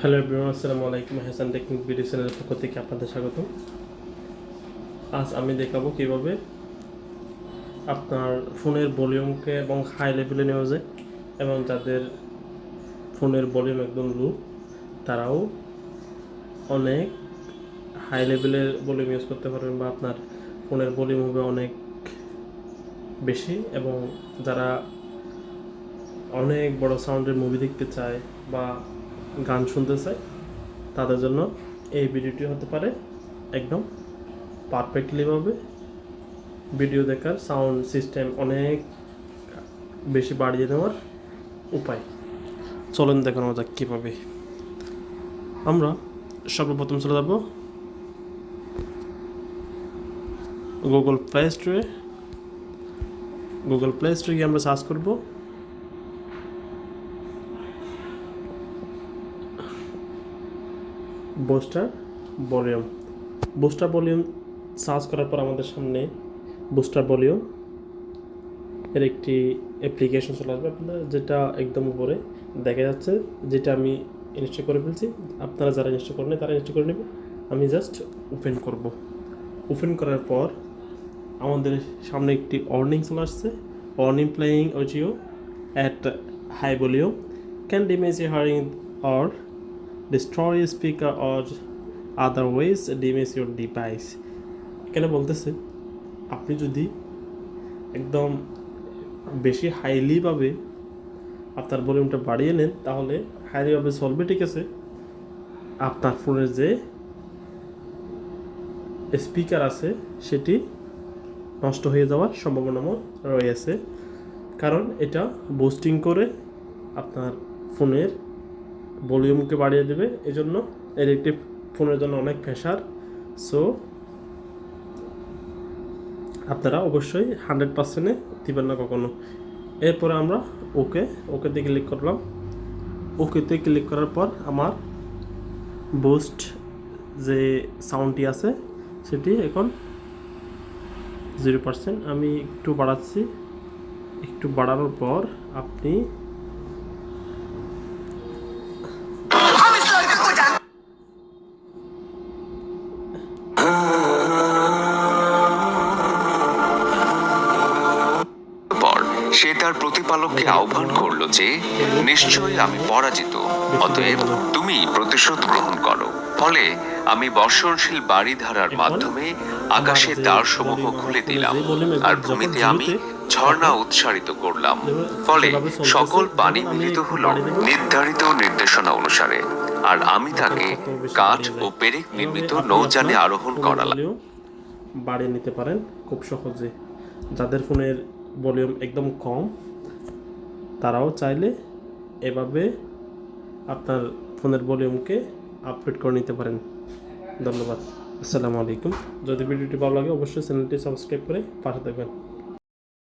Hello everyone, আসসালামু আলাইকুম। Hasan technique video চ্যানেলের পক্ষ থেকে আপনাদের স্বাগত। আজ আমি দেখাবো কিভাবে আপনার ফোনের ভলিউমকে এবং হাই লেভেলে নেওয়া যায়, এবং যাদের ফোনের ভলিউম একদম লো তারাও অনেক হাই লেভেলের ভলিউম ইউজ করতে পারবেন, বা আপনার ফোনের ভলিউম হবে অনেক বেশি। এবং যারা অনেক বড় সাউন্ডের মুভি দেখতে চায় বা গান শুনতে চায় তাদের জন্য এই ভিডিওটি হতে পারে একদম পারফেক্টলিভাবে ভিডিও দেখার, সাউন্ড সিস্টেম অনেক বেশি বাড়িয়ে নেওয়ার উপায়। চলুন দেখানো যাক কীভাবে। আমরা সর্বপ্রথম চলে যাব গুগল প্লে স্টোরে। গিয়ে আমরা সার্চ করব বুস্টার ভলিউম। সার্চ করার পর আমাদের সামনে বুস্টার ভলিউম এর একটি অ্যাপ্লিকেশন চলে আসবে আপনাদের, যেটা একদম উপরে দেখা যাচ্ছে, যেটা আমি ইনস্টল করে ফেলছি। আপনারা যারা ইনস্টল করেন তারা ইনস্টল করে নেবে। আমি জাস্ট ওপেন করব। ওপেন করার পর আমাদের সামনে একটি ওয়ার্নিং চলে আসছে, warning playing audio at high volume can damage your hearing or destroy speaker or otherwise damage your device। এখানে বলতেছে আপনি যদি একদম বেশি হাইলিভাবে আপনার ভলিউমটা বাড়িয়ে নেন তাহলে হাইলিভাবে চলবে, ঠিক আছে, আপনার ফোনের যে স্পিকার আছে সেটি নষ্ট হয়ে যাওয়ার সম্ভাবনা রয়েছে, কারণ এটা বুস্টিং করে আপনার ফোনের ভলিউমকে বাড়িয়ে দেবে। এজন্য এর একটি ফোনের জন্য অনেক প্রেশার। সো আপনারা অবশ্যই 100% দিবেন না কখনো। এরপরে আমরা ওকেতে ক্লিক করলাম। ওকেতে ক্লিক করার পর আমার বুস্ট যে সাউন্ডটি আছে সেটি এখন 0%। আমি একটু বাড়াচ্ছি। একটু বাড়ানোর পর আপনি সে তার প্রতিপালককে আহ্বান করলো যে নিশ্চয়ই আমি পরাজিত, অতএব তুমি প্রতিশোধ গ্রহণ করো। ফলে আমি বর্ষণশীল বাড়িধারার মাধ্যমে আকাশের দ্বারসমূহ খুলে দিলাম, আর ভূমিতে আমি ঝর্ণা উৎসারিত করলাম। ফলে সকল পানি মিলিত হলো নির্ধারিত নির্দেশনা অনুসারে, আর আমি তাকে কাঠ ও পেরেক নির্মিত নৌযানে আরোহণ করালাম। বাড়িয়ে নিতে পারেন খুব সহজে। যাদের ফোনের ভলিউম একদম কম তারাও চাইলে এভাবে আপনার ফোনের ভলিউমকে আপডেট করে নিতে পারেন। ধন্যবাদ। আসসালামু আলাইকুম। যদি ভিডিওটি ভালো লাগে অবশ্যই চ্যানেলটি সাবস্ক্রাইব করে পাশে থাকবেন।